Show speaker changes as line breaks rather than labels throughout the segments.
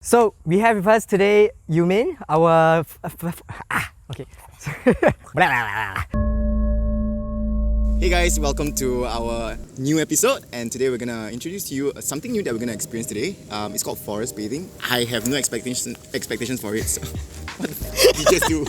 So we have with us today Youmin, our okay.
Hey guys, welcome to our new episode, and today we're gonna introduce to you something new that we're gonna experience today. It's called forest bathing. I have no expectations for it. So what the f- did you just do?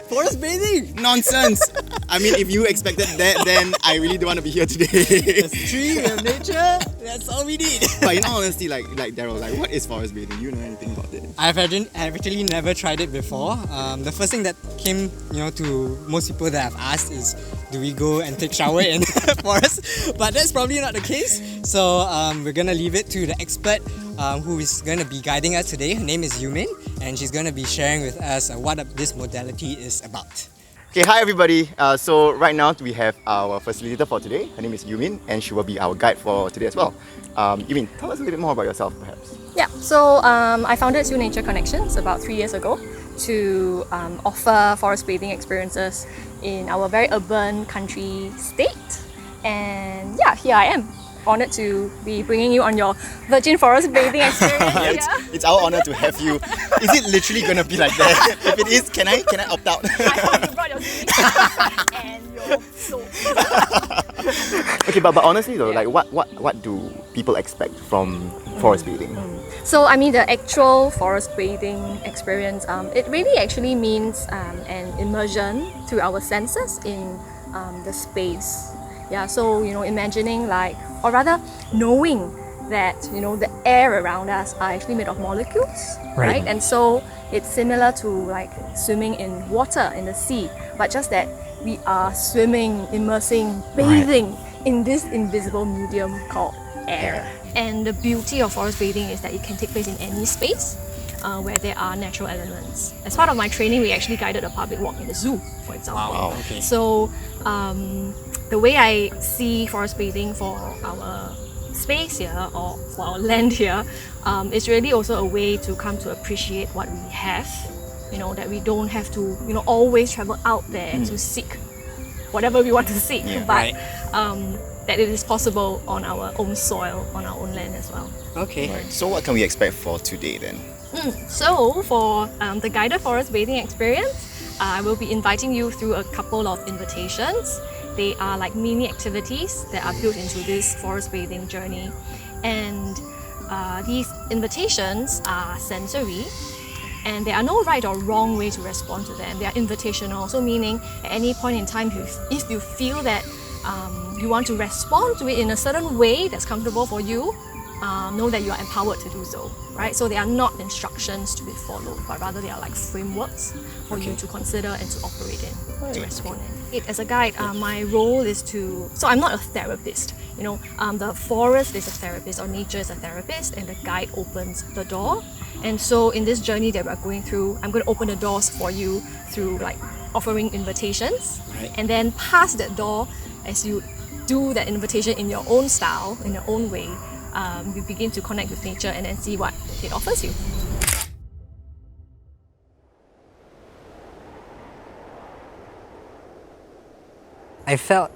Forest bathing.
Nonsense! I mean, if you expected that, then I really don't want to be here today.
There's tree, we have nature. That's all we need.
But in all honesty, like Daryl, like what is forest bathing? Do you know anything about it?
I've actually never tried it before. The first thing that came, to most people that I've asked is, do we go and take shower in the forest? But that's probably not the case. So we're gonna leave it to the expert who is gonna be guiding us today. Her name is Youmin, and she's gonna be sharing with us what this modality is about.
Okay, hi everybody. So right now we have our facilitator for today. Her name is Youmin, and she will be our guide for today as well. Youmin, tell us a little bit more about yourself, perhaps.
Yeah, so I founded Zoo Nature Connections about 3 years ago to offer forest bathing experiences in our very urban country state. And yeah, here I am, honored to be bringing you on your virgin forest bathing experience.
It's our honor to have you. Is it literally gonna be like that? If it is, can I opt out?
I hope you brought your and your soap.
Okay, but honestly though, like what do people expect from forest bathing?
So I mean, the actual forest bathing experience, it really actually means an immersion through our senses in the space. Yeah, so imagining or rather knowing that the air around us are actually made of molecules, right? And so it's similar to like swimming in water in the sea, but just that we are swimming, immersing, bathing in this invisible medium called air. And the beauty of forest bathing is that it can take place in any space where there are natural elements. As part of my training, we actually guided a public walk in the zoo, for example.
Wow, okay.
So the way I see forest bathing for our space here or for our land here is really also a way to come to appreciate what we have. That we don't have to always travel out there to seek whatever we want to seek, but that it is possible on our own soil, on our own land as well.
Okay.
Right. So what can we expect for today then?
So for the guided forest bathing experience, I will be inviting you through a couple of invitations. They are like mini activities that are built into this forest bathing journey. And these invitations are sensory, and there are no right or wrong way to respond to them. They are invitational, so meaning at any point in time, if you feel that you want to respond to it in a certain way that's comfortable for you, know that you are empowered to do so, right? So they are not instructions to be followed, but rather they are like frameworks for you to consider and to operate in, to respond in. As a guide, my role is so I'm not a therapist. The forest is a therapist, or nature is a therapist, and the guide opens the door. And so in this journey that we're going through, I'm going to open the doors for you through like offering invitations, and then past that door, as you do that invitation in your own style, in your own way, you begin to connect with nature and then see what it offers you.
I felt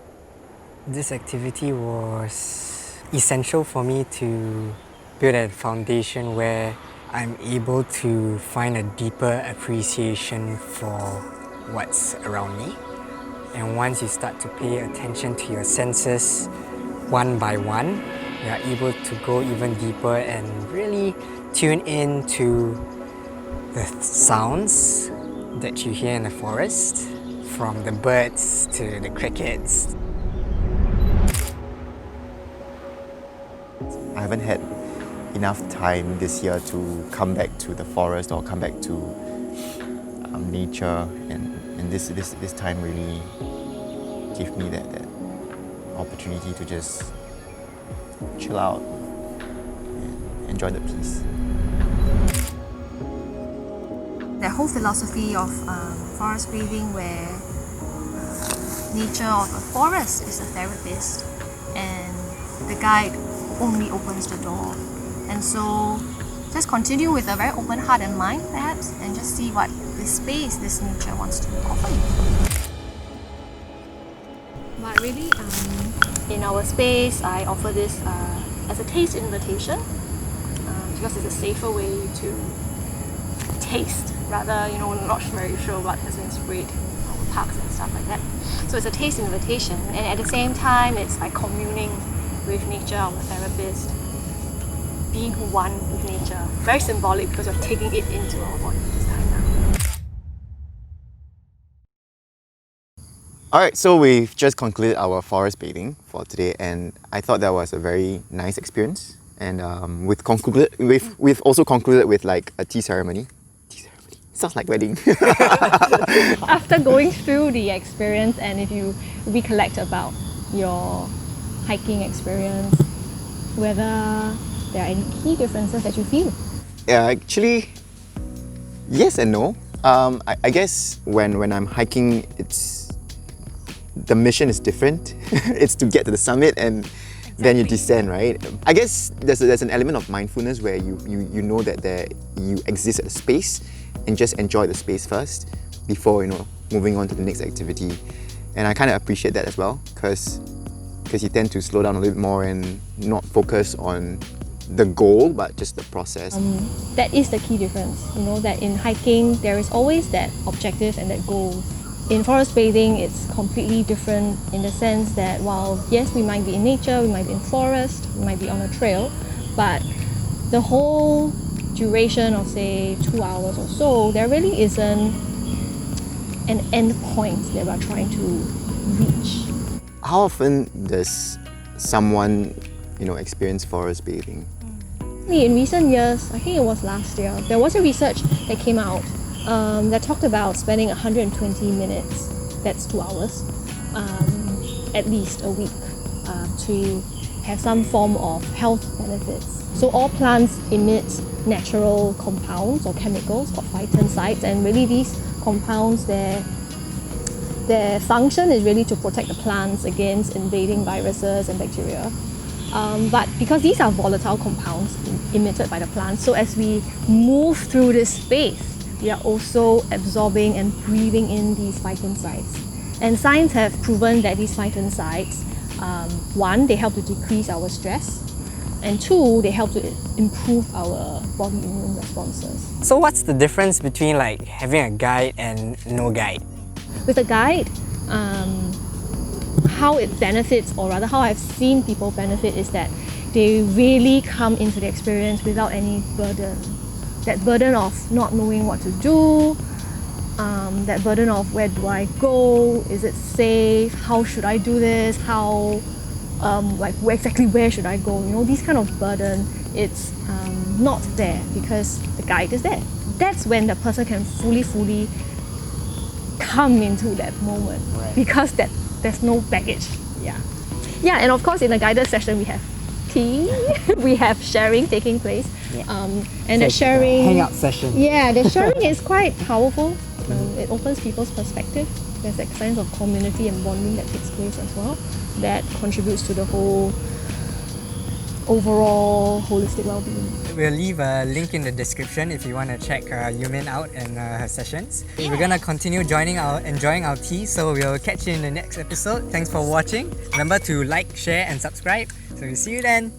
this activity was essential for me to build a foundation where I'm able to find a deeper appreciation for what's around me. And once you start to pay attention to your senses one by one, you are able to go even deeper and really tune in to the sounds that you hear in the forest, from the birds to the crickets.
I haven't had enough time this year to come back to the forest or come back to nature, and this time really gave me that opportunity to just chill out and enjoy the peace.
That whole philosophy of forest bathing, where nature or the forest is a therapist and the guide only opens the door. And so just continue with a very open heart and mind perhaps, and just see what this space, this nature wants to offer you. But really, in our space, I offer this as a taste invitation. because it's a safer way to taste rather, not very sure what has been sprayed on parks and stuff like that. So it's a taste invitation, and at the same time it's like communing with nature, our therapist, being one with nature. Very symbolic because you're taking it into our body this time now.
Alright, so we've just concluded our forest bathing for today, and I thought that was a very nice experience. And we've also concluded with like a tea ceremony. Tea ceremony sounds like wedding.
After going through the experience, and if you recollect about your hiking experience, whether there are any key differences that you feel?
Yeah, actually, yes and no. I guess when I'm hiking, the mission is different. It's to get to the summit and then you descend, right? I guess there's an element of mindfulness where you know that you exist at a space and just enjoy the space first before moving on to the next activity. And I kind of appreciate that as well, because you tend to slow down a little bit more and not focus on the goal but just the process.
That is the key difference, that in hiking there is always that objective and that goal. In forest bathing, it's completely different in the sense that while yes, we might be in nature, we might be in forest, we might be on a trail, but the whole duration of say 2 hours or so, there really isn't an end point that we're trying to reach.
How often does someone experience forest bathing?
In recent years, I think it was last year, there was a research that came out that talked about spending 120 minutes, that's 2 hours, at least a week, to have some form of health benefits. So all plants emit natural compounds or chemicals called phytoncides, and really these compounds, their function is really to protect the plants against invading viruses and bacteria. But because these are volatile compounds emitted by the plants, so as we move through this space, we are also absorbing and breathing in these phytoncides. And science have proven that these phytoncides, one, they help to decrease our stress, and two, they help to improve our body immune responses.
So what's the difference between like having a guide and no guide?
With a guide, how it benefits, or rather how I've seen people benefit, is that they really come into the experience without any burden. That burden of not knowing what to do, that burden of where do I go, is it safe, how should I do this, where should I go, these kind of burden, it's not there because the guide is there. That's when the person can fully come into that moment, right? Because there's no baggage. Yeah, and of course in a guided session we have tea, we have sharing taking place, and the sharing
hangout session.
Yeah, the sharing is quite powerful. It opens people's perspective. There's that sense of community and bonding that takes place as well, that contributes to the whole overall holistic well-being.
We'll leave a link in the description if you want to check Youmin out and her sessions. Yeah. We're gonna continue enjoying our tea, so we'll catch you in the next episode. Thanks for watching. Remember to like, share and subscribe. So we'll see you then.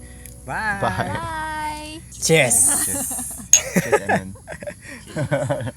Bye.
Bye.
Bye.
Cheers.
Cheers. Cheers, Edmund.